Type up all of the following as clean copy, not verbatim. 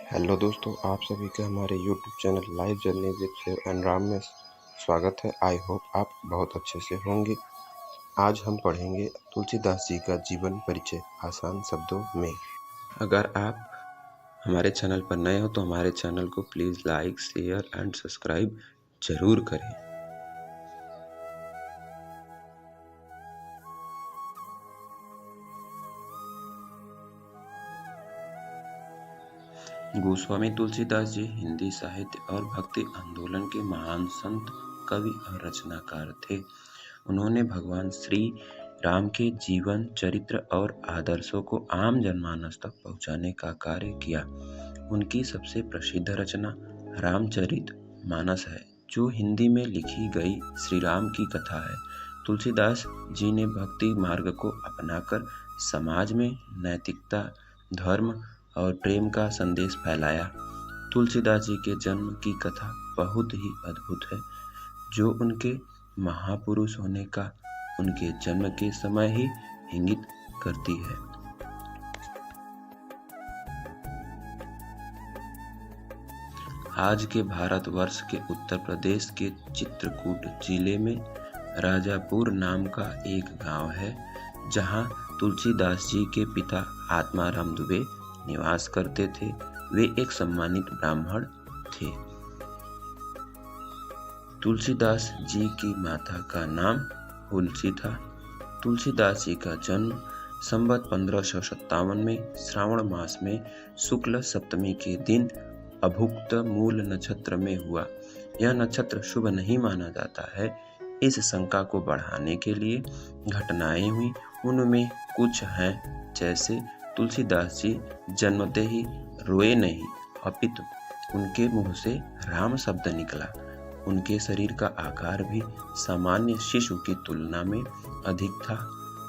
Hello दोस्तों, आप सभी का हमारे YouTube channel live journey with Shiv and Ram में स्वागत है। आई होप आप बहुत अच्छे से होंगे। आज हम पढ़ेंगे तुलसीदास जी का जीवन परिचय आसान शब्दों में। अगर आप हमारे चैनल पर नए हो तो हमारे चैनल को please like, share and subscribe जरूर करें। गोस्वामी तुलसीदास जी हिंदी साहित्य और भक्ति आंदोलन के महान संत, कवि और रचनाकार थे। उन्होंने भगवान श्री राम के जीवन, चरित्र और आदर्शों को आम जनमानस तक पहुंचाने का कार्य किया। उनकी सबसे प्रसिद्ध रचना रामचरितमानस है, जो हिंदी में लिखी गई श्री राम की कथा है। तुलसीदास जी ने भक्ति मार्ग को अपनाकर समाज में नैतिकता, धर्म और प्रेम का संदेश फैलाया। तुलसीदास जी के जन्म की कथा बहुत ही अद्भुत है, जो उनके महापुरुष होने का उनके जन्म के समय ही इंगित करती है। आज के भारतवर्ष के उत्तर प्रदेश के चित्रकूट जिले में राजापुर नाम का एक गांव है, जहां तुलसीदास जी के पिता आत्माराम दुबे निवास करते थे। वे एक सम्मानित ब्राह्मण थे। तुलसीदास जी की माता का नाम हुलसी था। तुलसीदास जी का जन्म संवत 1557 में श्रावण मास में शुक्ल सप्तमी के दिन अभुक्त मूल नक्षत्र में हुआ। यह नक्षत्र शुभ नहीं माना जाता है। इस शंका को बढ़ाने के लिए घटनाएं हुई। उनमें कुछ हैं, जैसे तुलसीदास जी जन्मते ही रोए नहीं, अपितु उनके मुंह से राम शब्द निकला। उनके शरीर का आकार भी सामान्य शिशु की तुलना में अधिक था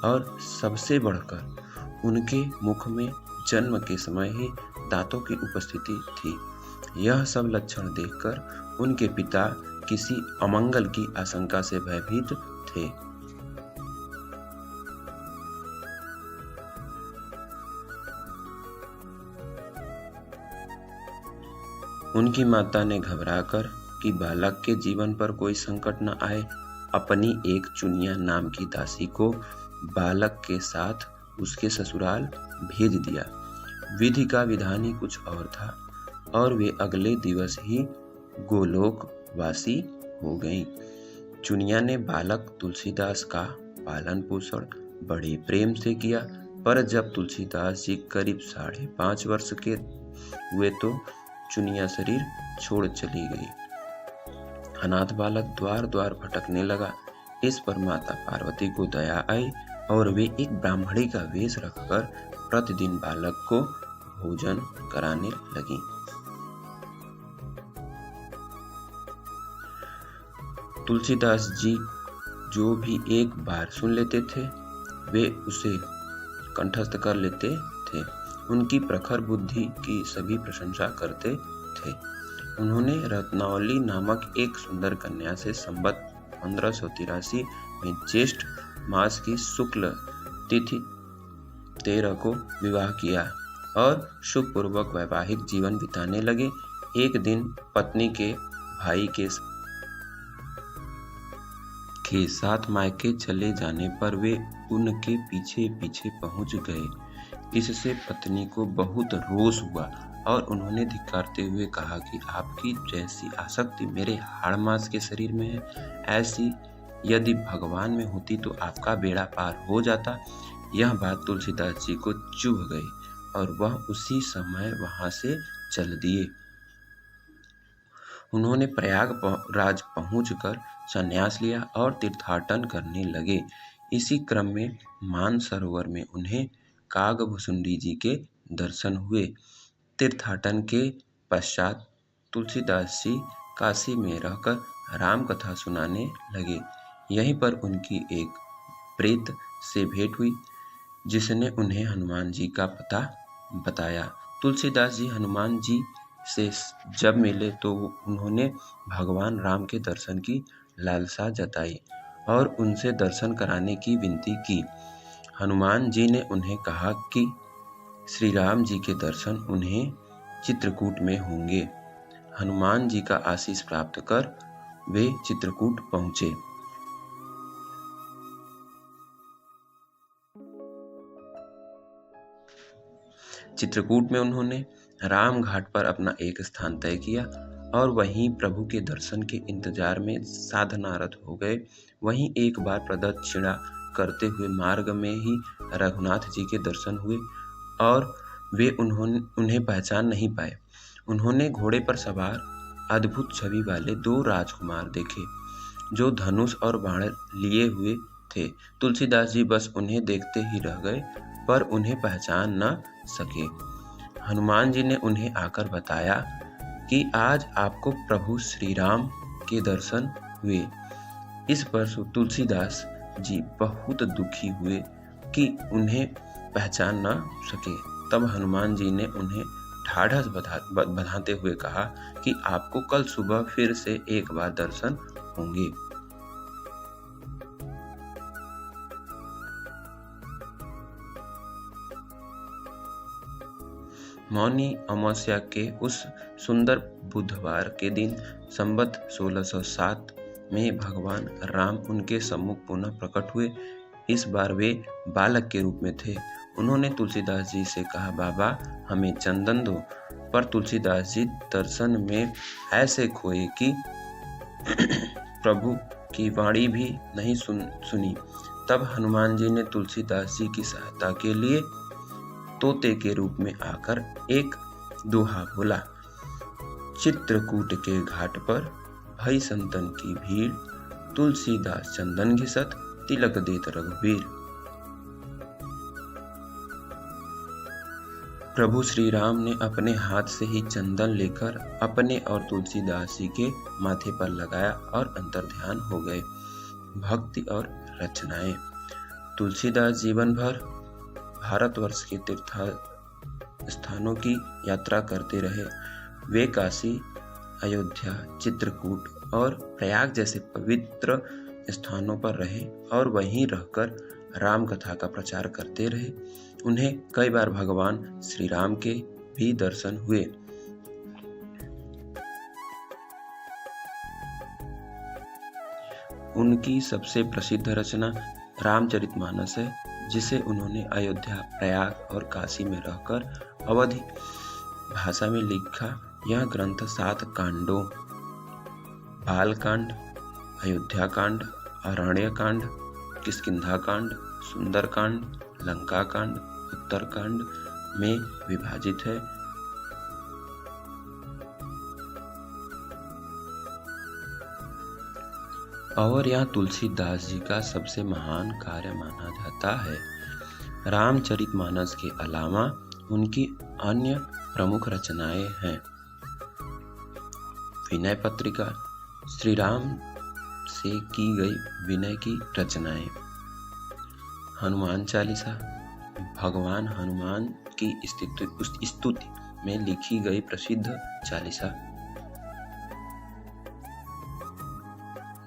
और सबसे बढ़कर उनके मुख में जन्म के समय ही दांतों की उपस्थिति थी। यह सब लक्षण देखकर उनके पिता किसी अमंगल की आशंका से भयभीत थे। उनकी माता ने घबराकर कि बालक के जीवन पर कोई संकट न आए, अपनी एक चुनिया नाम की दासी को बालक के साथ उसके ससुराल भेज दिया। विधि का विधान ही कुछ और था और वे अगले दिवस ही गोलोकवासी हो गईं। चुनिया ने बालक तुलसीदास का पालन पोषण बड़े प्रेम से किया, पर जब तुलसीदास जी करीब 5.5 वर्ष के हुए तो चुनिया शरीर छोड़ चली गई। अनाथ बालक द्वार द्वार भटकने लगा। इस पर माता पार्वती को दया आई और वे एक ब्राह्मणी का वेश रखकर प्रतिदिन बालक को भोजन कराने लगी। तुलसीदास जी जो भी एक बार सुन लेते थे, वे उसे कंठस्थ कर लेते थे। उनकी प्रखर बुद्धि की सभी प्रशंसा करते थे। उन्होंने रत्नावली नामक एक सुंदर कन्या से संवत 1583 में ज्येष्ठ मास की शुक्ल तिथि 13 को विवाह किया और सुखपूर्वक वैवाहिक जीवन बिताने लगे। एक दिन पत्नी के भाई के साथ मायके चले जाने पर वे उनके पीछे पीछे पहुंच गए। इससे पत्नी को बहुत रोष हुआ और उन्होंने धिक्कारते हुए कहा कि आपकी जैसी आसक्ति मेरे हाड़ मांस के शरीर में है, ऐसी यदि भगवान में होती तो आपका बेड़ा पार हो जाता। यह बात तुलसीदास जी को चुभ गई और वह उसी समय वहां से चल दिए। उन्होंने प्रयागराज पहुंचकर संन्यास लिया और तीर्थाटन करने लगे। इसी क्रम में मानसरोवर में उन्हें कागभुसुंडी जी के दर्शन हुए। तीर्थाटन के पश्चात तुलसीदास जी काशी में रहकर राम कथा सुनाने लगे। यहीं पर उनकी एक प्रेत से भेंट हुई, जिसने उन्हें हनुमान जी का पता बताया। तुलसीदास जी हनुमान जी से जब मिले तो उन्होंने भगवान राम के दर्शन की लालसा जताई और उनसे दर्शन कराने की विनती की। हनुमान जी ने उन्हें कहा कि श्री राम जी के दर्शन उन्हें चित्रकूट में होंगे। हनुमान जी का आशीष प्राप्त कर वे चित्रकूट पहुंचे। चित्रकूट में उन्होंने राम घाट पर अपना एक स्थान तय किया और वहीं प्रभु के दर्शन के इंतजार में साधनारत हो गए। वहीं एक बार प्रदक्षिणा करते हुए मार्ग में ही रघुनाथ जी के दर्शन हुए और वे उन्हें पहचान नहीं पाए। उन्होंने घोड़े पर सवार अद्भुत छवि वाले 2 राजकुमार देखे जो धनुष और बाण लिए हुए थे। तुलसीदास जी बस उन्हें देखते ही रह गए पर उन्हें पहचान न सके। हनुमान जी ने उन्हें आकर बताया कि आज आपको प्रभु श्री राम के दर्शन हुए। इस पर तुलसीदास जी बहुत दुखी हुए कि उन्हें पहचान न सके। तब हनुमान जी ने उन्हें ढाढ़स बंधाते हुए कहा कि आपको कल सुबह फिर से एक बार दर्शन होंगे। मौनी अमावस्या के उस सुंदर बुधवार के दिन संवत 1607 में भगवान राम उनके सम्मुख पुनः प्रकट हुए। इस बार वे बालक के रूप में थे। उन्होंने तुलसीदास जी से कहा, बाबा हमें चंदन दो। पर तुलसीदास जी दर्शन में ऐसे खोए कि प्रभु की वाणी भी नहीं सुनी। तब हनुमान जी ने तुलसीदास जी की सहायता के लिए तोते के रूप में आकर एक दोहा बोला। चित्रकूट के घाट पर भई संतन की भीड़, तुलसीदास चंदन घिसत तिलक देत रघुवीर। प्रभु श्री राम ने अपने हाथ से ही चंदन लेकर अपने और तुलसीदास जी के माथे पर लगाया और अंतर्ध्यान हो गए। भक्ति और रचनाएं। तुलसीदास जीवन भर भारतवर्ष के तीर्थ स्थानों की यात्रा करते रहे। वे काशी, अयोध्या, चित्रकूट और प्रयाग जैसे पवित्र स्थानों पर रहे और वहीं रहकर राम कथा का प्रचार करते रहे। उन्हें कई बार भगवान श्री राम के भी दर्शन हुए। उनकी सबसे प्रसिद्ध रचना रामचरितमानस है, जिसे उन्होंने अयोध्या, प्रयाग और काशी में रहकर अवधी भाषा में लिखा। यह ग्रंथ 7 कांडों बालकांड, अयोध्या कांड, अरण्य कांड, किष्किंधा कांड, सुंदर कांड, लंका कांड, उत्तर कांड में विभाजित है। और यह तुलसीदास जी का सबसे महान कार्य माना जाता है। रामचरितमानस के अलावा उनकी अन्य प्रमुख रचनाएं हैं विनय पत्रिका, श्री राम से की गई विनय की रचनाएं, हनुमान चालीसा, भगवान हनुमान की स्तुति में लिखी गई प्रसिद्ध चालीसा,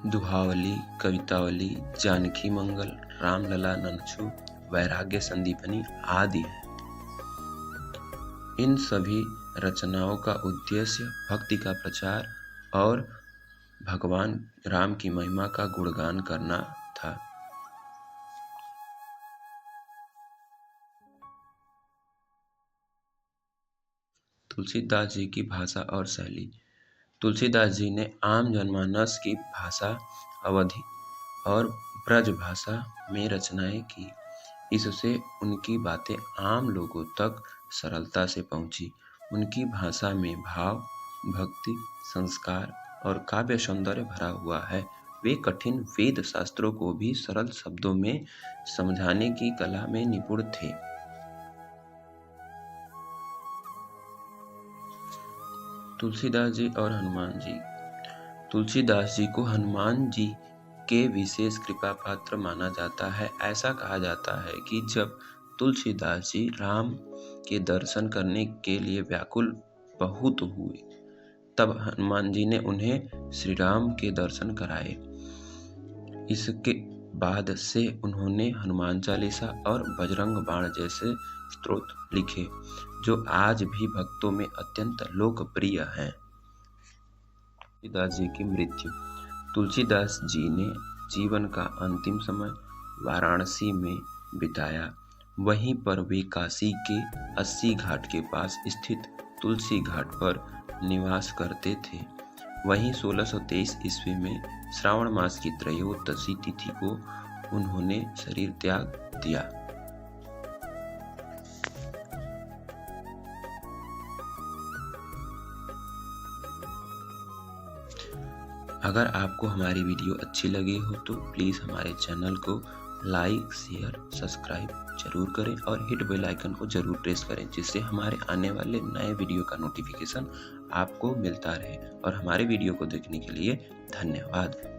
दुहावली, कवितावली, जानकी मंगल, रामलला ननछू, वैराग्य संदीपनी आदि हैं। इन सभी रचनाओं का उद्देश्य भक्ति का प्रचार और भगवान राम की महिमा का गुणगान करना था। तुलसीदास जी की भाषा और शैली। तुलसीदास जी ने आम जनमानस की भाषा अवधी और ब्रज भाषा में रचनाएं की। इससे उनकी बातें आम लोगों तक सरलता से पहुंची। उनकी भाषा में भाव, भक्ति, संस्कार और काव्य सौंदर्य भरा हुआ है। वे कठिन वेद शास्त्रों को भी सरल शब्दों में समझाने की कला में निपुण थे। तुलसीदास जी और हनुमान जी। तुलसीदास जी को हनुमान जी के विशेष कृपा पात्र माना जाता है। ऐसा कहा जाता है कि जब तुलसीदास जी राम के दर्शन करने के लिए व्याकुल बहुत हुए, तब हनुमान जी ने उन्हें श्री राम के दर्शन कराए। इसके बाद से उन्होंने हनुमान चालीसा और बजरंग बाण जैसे स्तोत्र लिखे, जो आज भी भक्तों में अत्यंत लोकप्रिय हैं। तुलसीदास जी की मृत्यु। तुलसीदास जी ने जीवन का अंतिम समय वाराणसी में बिताया। वहीं पर वे काशी के 80 घाट के पास स्थित तुलसी घाट पर निवास करते थे। वहीं 1623 ईस्वी में श्रावण मास की त्रयोदशी तिथि को उन्होंने शरीर त्याग दिया। अगर आपको हमारी वीडियो अच्छी लगी हो तो प्लीज़ हमारे चैनल को लाइक, शेयर, सब्सक्राइब जरूर करें और हिट बेल आइकन को जरूर प्रेस करें, जिससे हमारे आने वाले नए वीडियो का नोटिफिकेशन आपको मिलता रहे। और हमारे वीडियो को देखने के लिए धन्यवाद।